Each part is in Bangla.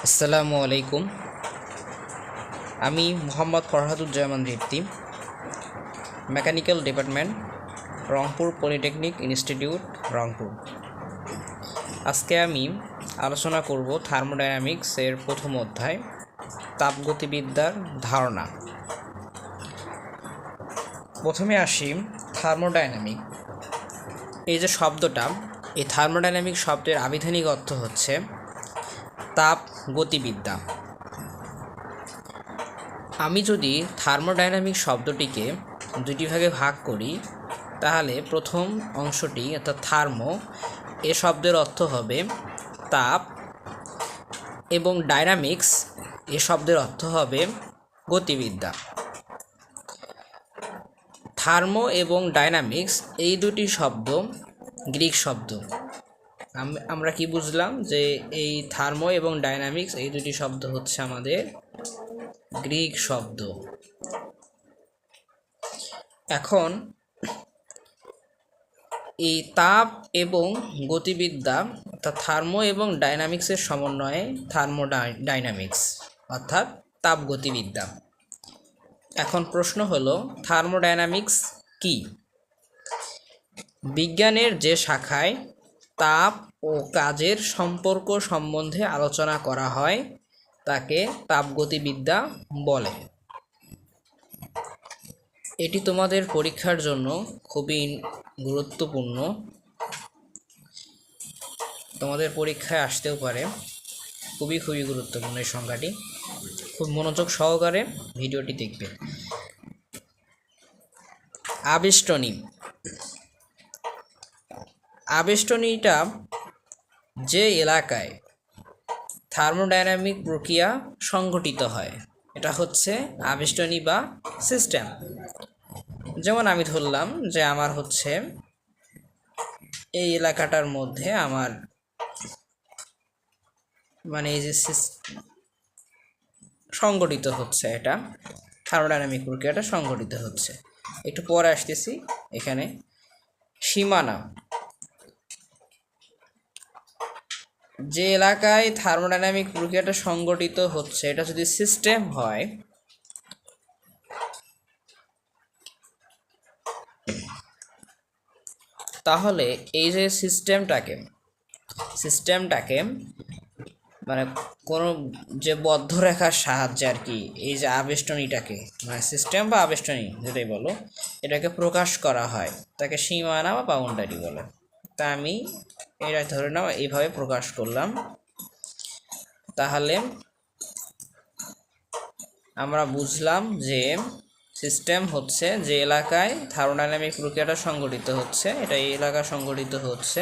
আসসালামু আলাইকুম। আমি Mohammad Farhaduzzaman Dipti, mechanical department, Rangpur polytechnic institute, Rangpur. আজকে আমি আলোচনা করব থার্মোডাইনামিক্সের প্রথম অধ্যায়, তাপগতিবিদ্যার ধারণা। প্রথমে আসি থার্মোডাইনামিক। এই যে শব্দটা, এই থার্মোডাইনামিক শব্দের আবিধানিক অর্থ হচ্ছে তাপ গতিবিদ্যা। আমি যদি থার্মোডাইনামিক শব্দটিকে দুটি ভাগে ভাগ করি, তাহলে প্রথম অংশটি অর্থাৎ থার্মো, এ শব্দের অর্থ হবে তাপ, এবং ডাইনামিক্স এ শব্দের অর্থ হবে গতিবিদ্যা। থার্মো এবং ডাইনামিক্স এই দুটি শব্দ গ্রিক শব্দ। আমরা কি বুঝলাম যে এই থার্মো এবং ডাইনামিক্স এই দুটি শব্দ হচ্ছে আমাদের গ্রিক শব্দ। এখন এই তাপ এবং গতিবিদ্যা অর্থাৎ থার্মো এবং ডাইনামিক্সের সমন্বয়ে থার্মোডাইনামিক্স অর্থাৎ তাপগতিবিদ্যা। এখন প্রশ্ন হলো, থার্মোডাইনামিক্স কি? বিজ্ঞানের যে শাখায় তাপ ও কাজের সম্পর্ক সম্বন্ধে আলোচনা করা হয় তাকে তাপগতিবিদ্যা বলে। এটি তোমাদের পরীক্ষার জন্য খুবই গুরুত্বপূর্ণ, তোমাদের পরীক্ষায় আসতেও পারে। খুবই গুরুত্বপূর্ণ এই সংখ্যাটি, খুব মনোযোগ সহকারে ভিডিওটি দেখবে। আবেষ্টনী। আবেষ্টনীটা যে এলাকায় থার্মোডাইনামিক প্রক্রিয়া সংঘটিত হয়, এটা হচ্ছে আবেষ্টনী বা সিস্টেম। যেমন আমি ধরলাম যে আমার হচ্ছে এই এলাকাটার মধ্যে আমার এই যে সংগঠিত হচ্ছে, এটা থার্মোডাইনামিক প্রক্রিয়াটা সংঘটিত হচ্ছে। একটু পরে আসতেছি। এখানে সীমানা, যে এলাকায় থার্মোডাইনামিক প্রক্রিয়াটা সংঘটিত হচ্ছে এটা যদি সিস্টেম হয়, তাহলে এই যে সিস্টেমটাকে কোনো যে বদ্ধ রেখার সাহায্যে আর কি, এই যে আবেষ্টনীটাকে সিস্টেম বা আবেষ্টনী যেটাই বলো, এটাকে প্রকাশ করা হয়, তাকে সীমানা বা বাউন্ডারি বলে। তা আমি এটা ধরে নাও এইভাবে প্রকাশ করলাম। তাহলে আমরা বুঝলাম যে সিস্টেম হচ্ছে যে এলাকায় থার্মোডাইনামিক প্রক্রিয়াটা সংঘটিত হচ্ছে, এটা এই এলাকা সংঘটিত হচ্ছে,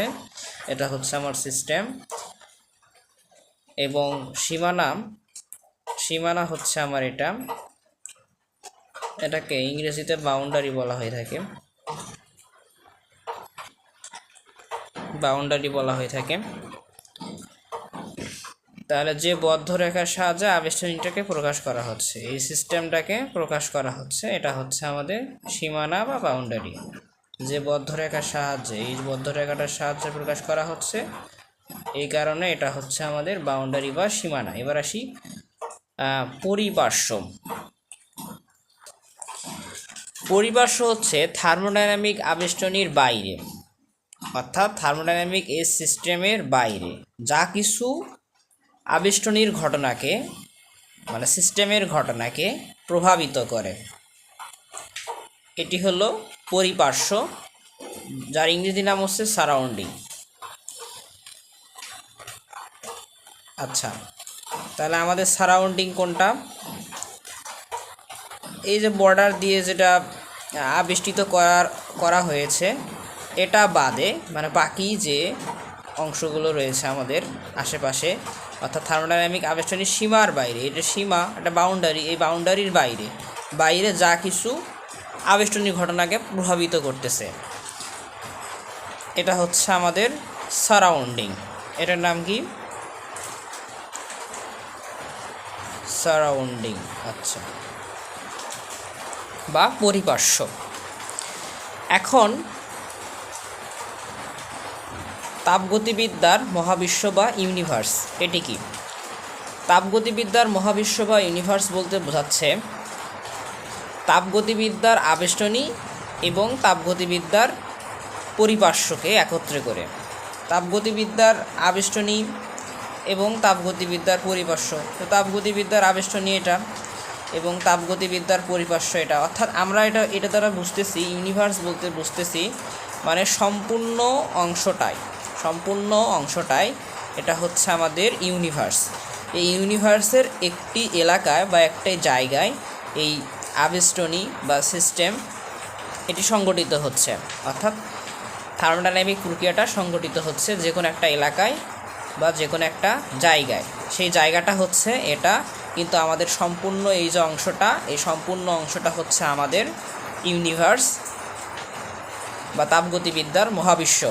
এটা হচ্ছে আমার সিস্টেম। এবং সীমানা হচ্ছে আমার এটাকে ইংরেজিতে বাউন্ডারি বলা হয়ে থাকে। তাহলে যে বদ্ধ রেখার সাহায্যে আবেষ্টনীটাকে প্রকাশ করা হচ্ছে, এই সিস্টেমটাকে প্রকাশ করা হচ্ছে, এটা হচ্ছে আমাদের সীমানা বা বাউন্ডারি। যে বদ্ধ রেখার সাহায্যে, এই বদ্ধ রেখাটার সাহায্যে প্রকাশ করা হচ্ছে, এই কারণে এটা হচ্ছে আমাদের বাউন্ডারি বা সীমানা। এবার আসি পরিপার্শ্ব। পরিপার্শ্ব হচ্ছে থার্মোডাইনামিক আবেষ্টনীর বাইরে, অর্থাৎ থার্মোডাইনামিক এই সিস্টেমের বাইরে যা কিছু আবেষ্টনীর ঘটনাকে সিস্টেমের ঘটনাকে প্রভাবিত করে, এটি হলো পরিপার্শ্ব, যার ইংরেজি নাম হচ্ছে সারাউন্ডিং। আচ্ছা, তাহলে আমাদের সারাউন্ডিং কোনটা? এই যে বর্ডার দিয়ে যেটা আবেষ্টিত করা হয়েছে, এটা বাদে বাকি যে অংশগুলো রয়েছে আমাদের আশেপাশে, অর্থাৎ থার্মোডাইনামিক আবেষ্টনীর সীমার বাইরে, এটা সীমা, এটা বাউন্ডারি, এই বাউন্ডারির বাইরে যা কিছু আবেষ্টনীর ঘটনাকে প্রভাবিত করতেছে, এটা হচ্ছে আমাদের সারাউন্ডিং। এটার নাম কি? সারাউন্ডিং। আচ্ছা, বা পরিপার্শ্ব। এখন তাপগতিবিদ্যার মহাবিশ্ব বা ইউনিভার্স, এটি কি? তাপগতিবিদ্যার মহাবিশ্ব বা ইউনিভার্স বলতে বোঝাচ্ছে তাপগতিবিদ্যার আবেষ্টনী এবং তাপগতিবিদ্যার পরিপার্শ্বকে একত্রে করে। তাপগতিবিদ্যার আবেষ্টনী এবং তাপগতিবিদ্যার পরিপার্শ্ব, তো তাপগতিবিদ্যার আবেষ্টনী এটা এবং তাপগতিবিদ্যার পরিপার্শ্ব এটা, অর্থাৎ আমরা এটা দ্বারা বুঝতেছি, ইউনিভার্স বলতে বুঝতেছি মানে সম্পূর্ণ অংশটাই এটা হচ্ছে আমাদের ইউনিভার্স। এই ইউনিভার্সের একটি এলাকায় বা একটি জায়গায় এই আবেষ্টনী বা সিস্টেম এটি সংগঠিত হচ্ছে, অর্থাৎ থার্মোডাইনামিক প্রক্রিয়াটা সংগঠিত হচ্ছে যে কোনো একটা এলাকায় বা যে কোনো একটা জায়গায়। সেই জায়গাটা হচ্ছে এটা, কিন্তু আমাদের সম্পূর্ণ এই যে অংশটা, এই সম্পূর্ণ অংশটা হচ্ছে আমাদের ইউনিভার্স বা তাপগতিবিদ্যার মহাবিশ্ব।